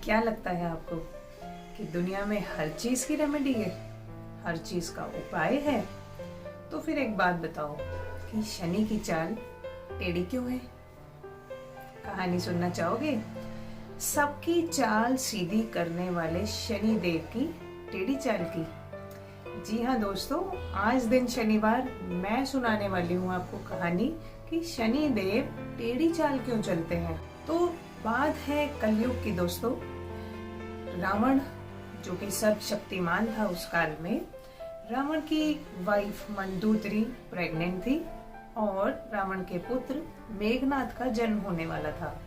क्या लगता है आपको कि दुनिया में हर चीज की रेमेडी है, हर चीज का उपाय है? तो फिर एक बात बताओ कि शनि की चाल टेढ़ी क्यों है? कहानी सुनना चाहोगे? सबकी चाल सीधी करने वाले शनि देव की टेढ़ी चाल की। जी हाँ दोस्तों, आज दिन शनिवार मैं सुनाने वाली हूँ आपको कहानी कि शनि देव टेढ़ी चाल क्यों चलते हैं। तो बात है कलयुग की दोस्तों। रावण जो कि सर्वशक्तिमान था उस काल में, रावण की वाइफ मंदोदरी प्रेग्नेंट थी और रावण के पुत्र मेघनाद का जन्म होने वाला था।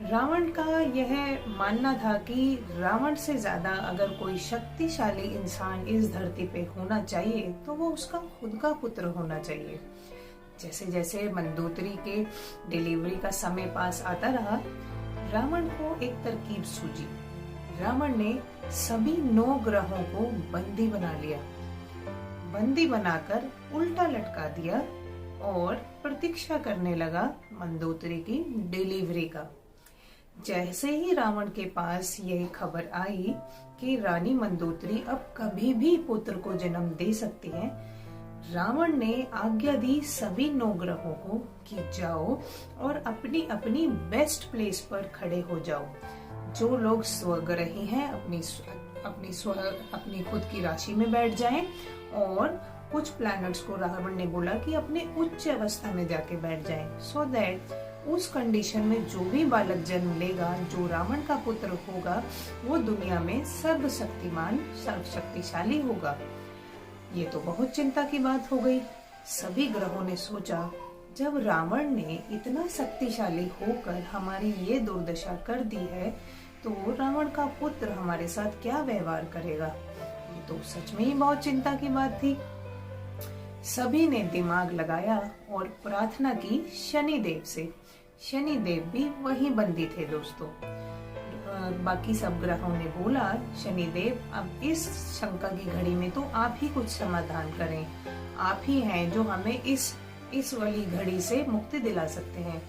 रावण का यह मानना था कि रावण से ज्यादा अगर कोई शक्तिशाली इंसान इस धरती पे होना चाहिए तो वो उसका खुद का पुत्र होना चाहिए। जैसे जैसे मंदोदरी के डिलीवरी का समय पास आता रहा, रावण को एक तरकीब सूझी। रावण ने सभी 9 ग्रहों को बंदी बना लिया, बंदी बनाकर उल्टा लटका दिया और प्रतीक्षा करने लगा मंदोदरी की डिलीवरी का। जैसे ही रावण के पास यह खबर आई कि रानी मंदोदरी अब कभी भी पुत्र को जन्म दे सकती है, रावण ने आज्ञा दी सभी 9 ग्रहों को कि जाओ और अपनी अपनी बेस्ट प्लेस पर खड़े हो जाओ। जो लोग स्वग्रही हैं अपनी खुद की राशि में बैठ जाएं, और कुछ प्लैनेट्स को रावण ने बोला कि अपने उच्च अवस्था में जाके बैठ जाएं, सो दैट उस कंडीशन में जो भी बालक जन्म लेगा, जो रावण का पुत्र होगा, वो दुनिया में सर्वशक्तिमान सर्वशक्तिशाली होगा। ये तो बहुत चिंता की बात हो गई। सभी ग्रहों ने सोचा, जब रावण ने इतना शक्तिशाली होकर हमारी ये दुर्दशा कर दी है तो रावण का पुत्र हमारे साथ क्या व्यवहार करेगा। ये तो सच में ही बहुत चिंता की बात थी। सभी ने दिमाग लगाया और प्रार्थना की शनि देव से। शनि देव भी वही बंदी थे दोस्तों। बाकी सब ग्रहों ने बोला, शनि देव अब इस शंका की घड़ी में तो आप ही कुछ समाधान करें, आप ही हैं जो हमें इस वाली घड़ी से मुक्ति दिला सकते हैं।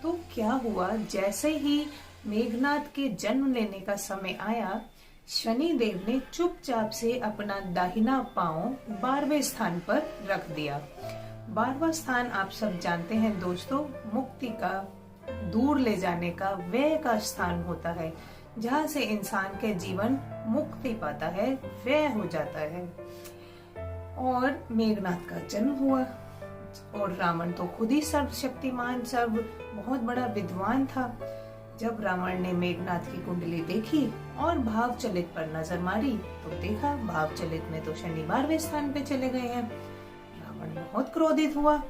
तो क्या हुआ, जैसे ही मेघनाद के जन्म लेने का समय आया, शनि देव ने चुपचाप से अपना दाहिना पांव 12वें स्थान पर रख दिया। 12वां स्थान आप सब जानते हैं दोस्तों, मुक्ति का, दूर ले जाने का, व्यय का स्थान होता है, जहाँ से इंसान के जीवन मुक्ति पाता है, व्यय हो जाता है। और मेघनाद का जन्म हुआ और रावण तो खुद ही सर्वशक्तिमान, बहुत बड़ा विद्वान था। जब रावण ने मेघनाद की कुंडली देखी और भाव चलित पर नजर मारी तो देखा भाव चलित में तो शनि 12वें स्थान पे चले गए हैं। रावण बहुत क्रोधित हुआ।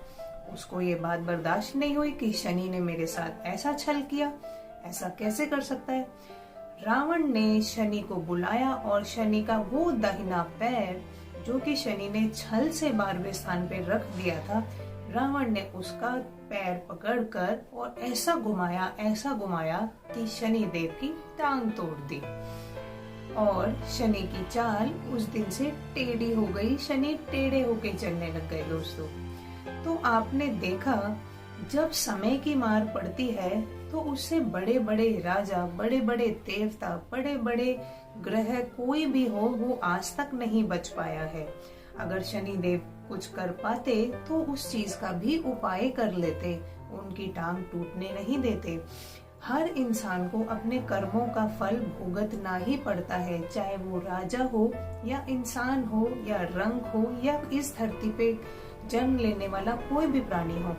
उसको ये बात बर्दाश्त नहीं हुई कि शनि ने मेरे साथ ऐसा छल किया, ऐसा कैसे कर सकता है। रावण ने शनि को बुलाया और शनि का वो दाहिना पैर जो कि शनि ने छल से 12वें स्थान पे रख दिया था, रावण ने उसका पैर पकड़कर और ऐसा घुमाया कि शनि देव की टांग तोड़ दी और शनि की चाल उस दिन से टेढ़ी हो गई। शनि टेढ़े होके चलने लग गए दोस्तों। तो आपने देखा, जब समय की मार पड़ती है तो उससे बड़े बड़े राजा, बड़े बड़े देवता, बड़े बड़े ग्रह कोई भी हो, वो आज तक नहीं बच पाया है। अगर शनि देव कुछ कर पाते तो उस चीज का भी उपाय कर लेते, उनकी टांग टूटने नहीं देते। हर इंसान को अपने कर्मों का फल भुगतना ही पड़ता है, चाहे वो राजा हो या इंसान हो या रंग हो या इस धरती पे जन्म लेने वाला कोई भी प्राणी हो।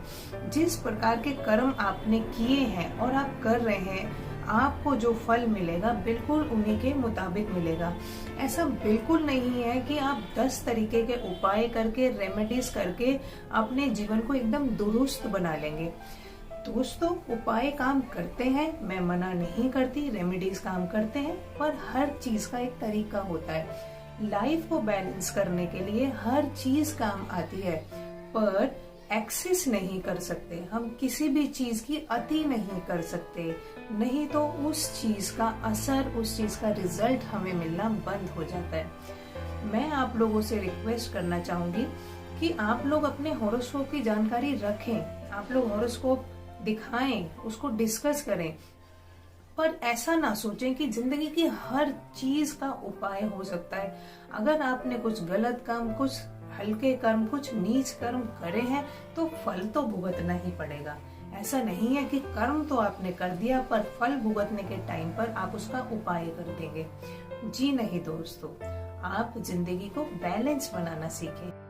जिस प्रकार के कर्म आपने किए हैं और आप कर रहे हैं, आपको जो फल मिलेगा बिल्कुल उन्हीं के मुताबिक मिलेगा। ऐसा बिल्कुल नहीं है कि आप 10 तरीके के उपाय करके, रेमेडीज करके अपने जीवन को एकदम दुरुस्त बना लेंगे। दोस्तों, उपाय काम करते हैं, मैं मना नहीं करती, रेमेडीज काम करते हैं, पर हर चीज का एक तरीका होता है। लाइफ को बैलेंस करने के लिए हर चीज काम आती है, पर एक्सेस नहीं कर सकते। हम किसी भी चीज की अति नहीं कर सकते, नहीं तो उस चीज का असर, उस चीज का रिजल्ट हमें मिलना बंद हो जाता है। मैं आप लोगों से रिक्वेस्ट करना चाहूंगी कि आप लोग अपने हॉरोस्कोप की जानकारी रखें, आप लोग हॉरोस्कोप दिखाएं, उसको डिस्कस करें। पर ऐसा ना सोचें कि जिंदगी की हर चीज का उपाय हो सकता है। अगर आपने कुछ गलत काम, कुछ हल्के कर्म, कुछ नीच कर्म करे हैं तो फल तो भुगतना ही पड़ेगा। ऐसा नहीं है कि कर्म तो आपने कर दिया पर फल भुगतने के टाइम पर आप उसका उपाय कर देंगे। जी नहीं दोस्तों, आप जिंदगी को बैलेंस बनाना सीखें।